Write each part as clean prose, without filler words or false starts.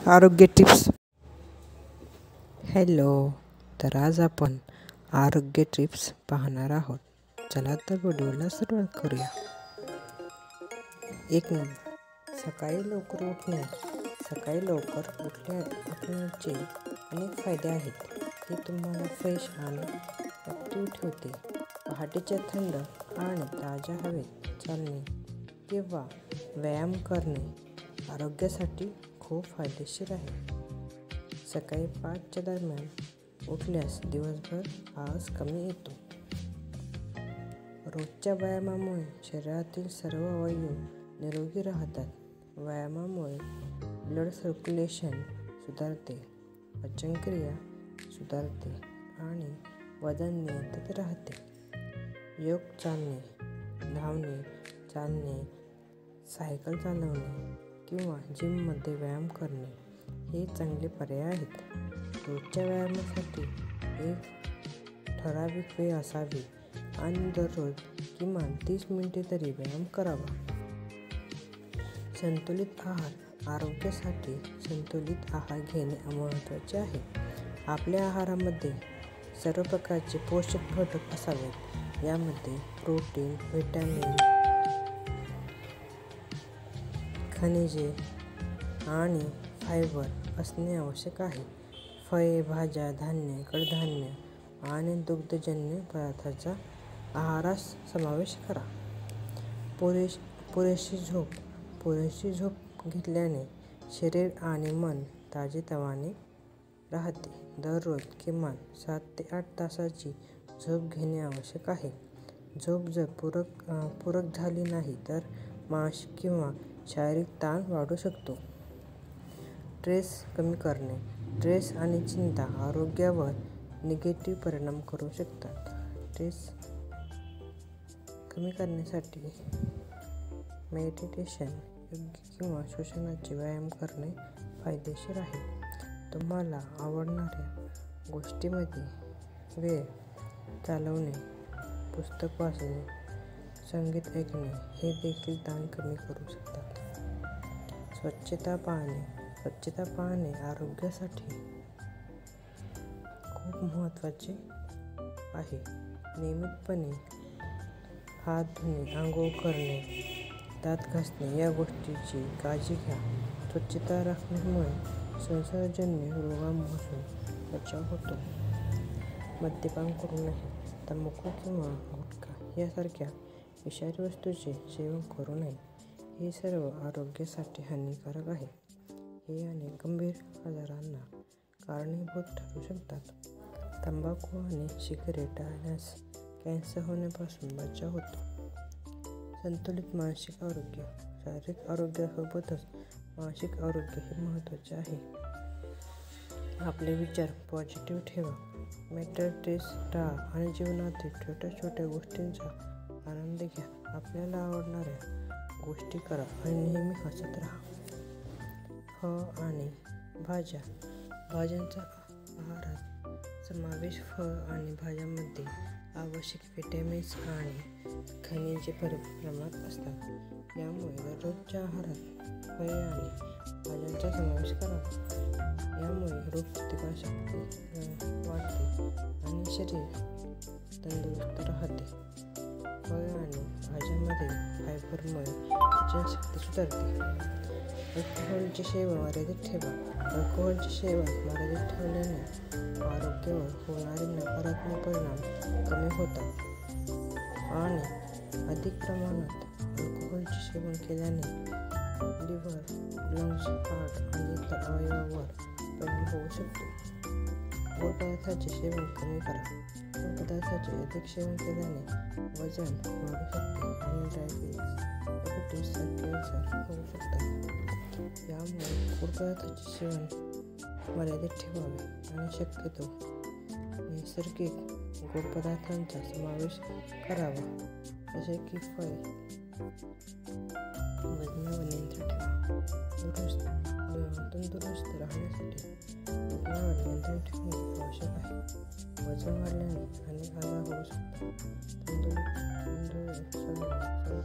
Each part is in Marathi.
आरोग्य टिप्स. हॅलो. तर आज आपण आरोग्य टिप्स पाहणार आहोत. चला तर व्हिडिओला सुरुवात करूया. 1 नंबर, सकाळी लवकर उठणे. सकाळी लवकर उठण्याचे अनेक फायदे आहेत. हे तुम्हाला फ्रेश आणि ॲक्टिव्ह ठेवते. पहाटेच्या थंड आणि ताज्या हवेत चालणे किंवा व्यायाम करणे आरोग्यासाठी खूप फायदेशीर आहे. सकाळी 5च्या दरम्यान उठल्यास दिवसभर आळस कमी येतो. रोजच्या व्यायामामुळे शरीरातील सर्व अवयव निरोगी राहतात. व्यायामामुळे ब्लड सर्क्युलेशन सुधारते, पचनक्रिया सुधारते आणि वजन नियंत्रित राहते. योग, चालणे, धावणे, चालणे, सायकल चालवणे किंवा जिममध्ये व्यायाम करणे हे चांगले पर्याय आहेत. रोजच्या व्यायामासाठी एक ठराविक वेळ असावी आणि दररोज किमान 30 मिनिटे तरी व्यायाम करावा. संतुलित आहार. आरोग्यासाठी संतुलित आहार घेणे महत्त्वाचे आहे. आपल्या आहारामध्ये सर्व प्रकारचे पोषक घटक असावेत. यामध्ये प्रोटीन, व्हिटॅमिन, खनिजे आणि फायबर असणे आवश्यक आहे. फळे, भाज्या, धान्य, कडधान्य आणि दुग्धजन्य पदार्थांचा आहारात समावेश करा. पुरेशी झोप. पुरेशी झोप घेतल्याने शरीर आणि मन ताजेतवाने राहते. दररोज किमान 7 ते 8 तासाची झोप घेणे आवश्यक आहे. झोप जर पूरक झाली नाही तर मानसिक किंवा शारीरिक ताण वाढू शकतो. स्ट्रेस कमी करणे. स्ट्रेस आणि चिंता आरोग्यावर निगेटिव्ह परिणाम करू शकतात. स्ट्रेस कमी करण्यासाठी मेडिटेशन, योग किंवा श्वसनाचे व्यायाम करणे फायदेशीर आहे. तुम्हाला आवडणाऱ्या गोष्टींमध्ये वेळ घालवणे, पुस्तक वाचणे, संगीत ऐकणे हे देखील ताण कमी करू शकतात. स्वच्छता पाळणे. स्वच्छता पाळणे आरोग्यासाठी खूप महत्त्वाचे आहे. नियमितपणे हात धुणे, आंघोळ करणे, दात घासणे या गोष्टींची काळजी घ्या. स्वच्छता राखण्यामुळे संसर्गजन्य रोगांपासून बचाव होतो. मद्यपान करू नये. तंबाखू किंवा गुटखा यासारख्या विषारी वस्तूंचे सेवन करू नये. हे सर्व आरोग्यासाठी हानिकारक आहे. हे अनेक गंभीर आजारांना कारणीभूत ठरू शकतात. तंबाखू आणि सिगारेट टाळल्यास कॅन्सर होण्यापासून बचाव होतो. संतुलित मानसिक आरोग्य. शारीरिक आरोग्यासोबतच मानसिक आरोग्य हे महत्त्वाचे आहे. आपले विचार पॉझिटिव्ह ठेवा. मेंटल स्ट्रेस टाळा आणि जीवनातील छोट्या छोट्या गोष्टींचा आनंद घ्या. आपल्याला आवडणाऱ्या गोष्टी करा आणि नेहमी हसत राहा. फळ आणि भाज्या. भाज्यांचा आहारात समावेश. फळ आणि भाज्यांमध्ये आवश्यक व्हिटॅमिन्स आणि खनिजे प्रमाणात असतात. यामुळे दररोजच्या आहारात फळे आणि भाज्यांचा समावेश करावा. यामुळे रोगप्रतिकारशक्ती वाढते आणि शरीर तंदुरुस्त राहते. फळे आणि भाज्यांमध्ये फायबरमुळे पचनशक्ती सुधारते. अल्कोहोलचे सेवन मर्यादित ठेवा. अल्कोहोलचे सेवन मर्यादित ठेवल्याने आरोग्यावर होणारे नकारात्मक परिणाम कमी होतात आणि अधिक प्रमाणात अल्कोहोलचे सेवन केल्याने लिव्हर, लंग्स, हार्ट आणि इतर अवयवांवर परिणाम होऊ शकतो. गोड पदार्थांचे सेवन कमी करा. गोड पदार्थांचे अधिक सेवन केल्याने वजन वाढू शकते आणि डायबिटीस सारखे आजार होऊ शकतात. यामुळे गोड पदार्थांचे सेवन मर्यादित ठेवावे आणि शक्यतो नैसर्गिक गोड पदार्थांचा समावेश करावा, जसे की फळे. वजनावर नियंत्रण ठेवा. तंदुरुस्त राहण्यासाठी वजनावर नियंत्रण ठेवणे आवश्यक आहे. वजन वाढल्याने अनेक आजार होऊ शकतात.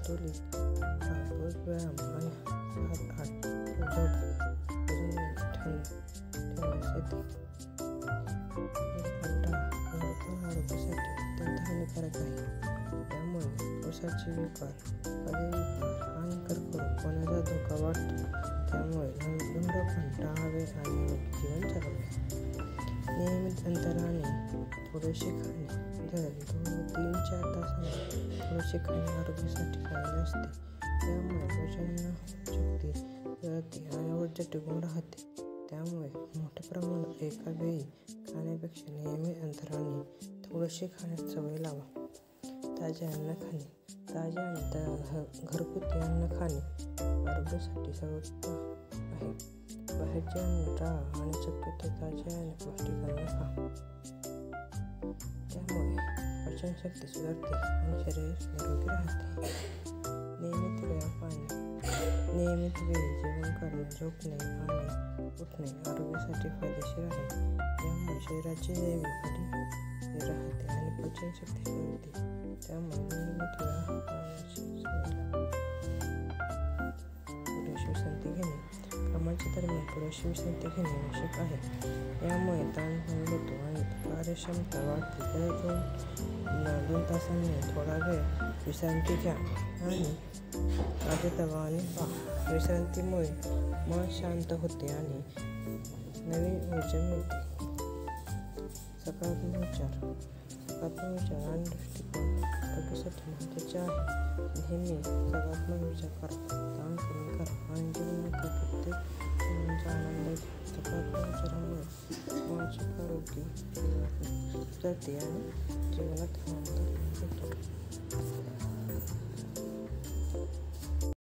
संतुलित आहार, रोज व्यायाम आणि 7-8 झोप वजन करण्यास येते. धूम्रपान आरोग्यासाठी अत्यंत हानिकारक आहे. यामुळे उसाचे विकार, हृदयविकार आणि कर्करोग होण्याचा धोका वाढतो. त्यामुळे धूम्रपान टाळावे आणि निरोगी जीवन जगावे. नियमित अंतराने थोडेसे खाणे. दर 3-4 तासांनी थोडेसे खाणे आरोग्यासाठी चांगले असते. त्यामुळे पचनशक्ती सुधारते आणि ऊर्जा टिकून राहते. त्यामुळे मोठ्या प्रमाणात एका वेळी खाण्यापेक्षा नियमित अंतराने थोडेसे खाण्यास सवय लावा. ताजे अन्न खाणे. ताजे आणि घरगुती अन्न खाणे आरोग्यासाठी सर्वोत्तम आहे. बाहेरचे अन्न टाळा आणि शक्यतो ताजे आणि पौष्टिक अन्न खा. त्यामुळे पचनशक्ती सुधारते आणि शरीर निरोगी राहते. नियमित वेळी जेवण करणे, झोपणे आणि उठणे आरोग्यासाठी फायदेशीर आहे. यामुळे शरीराची जैविक वाढ राहते आणि पचनशक्ती सुधारते. त्यामुळे नियमित वेळा पाळण्याची सवय लावा. पुरेशी विश्रांती घेणे. कामाच्या दरम्यान पुरेशी विश्रांती घेणे आवश्यक आहे. यामुळे ताण कमी होतो आणि कार्यक्षमता वाढते. दर 2 तासांनी थोडा वेळ विश्रांती घ्या आणि ताजेतवाने व्हा. विश्रांतीमुळे मन शांत होते आणि नवीन ऊर्जा मिळते. सकारात्मक विचार आणि दृष्टिकोन आरोग्यासाठी महत्त्वाचे आहे. नेहमी सकारात्मक विचार करा, ताण कमी करा आणि जीवनातील प्रत्येक क्षणाचा आनंद घ्या. सकारात्मक विचारांमुळे मानसिक आरोग्य सुधारते आणि जीवनात आनंद येतो.